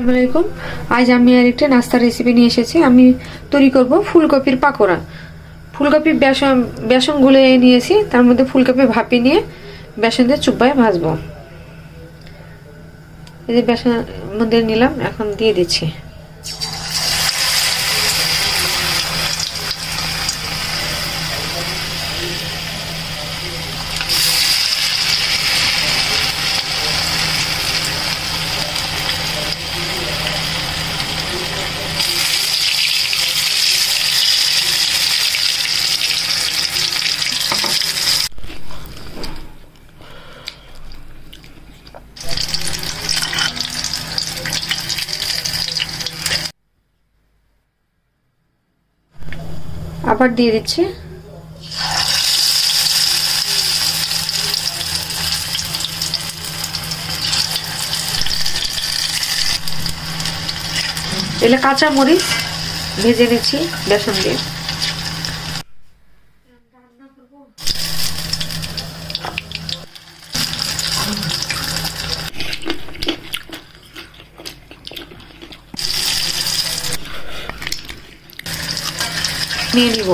আসসালামু আলাইকুম। আজ আমি আরেকটা নাস্তার রেসিপি নিয়ে এসেছি। আমি তৈরি করব ফুলকপির পাকোড়া। ফুলকপি বেসন গুলে নিয়েছি, তার মধ্যে ফুলকপি ভাপি নিয়ে বেসন দিয়ে চুবাই ভাজবো। এই যে বেসন মধ্যে নিলাম, এখন দিয়ে দিচ্ছি। আবার দিয়ে দিচ্ছি। এলে কাঁচা মরিচ ভেজে নিচ্ছি বেসন দিয়ে। নিয়ে নিব।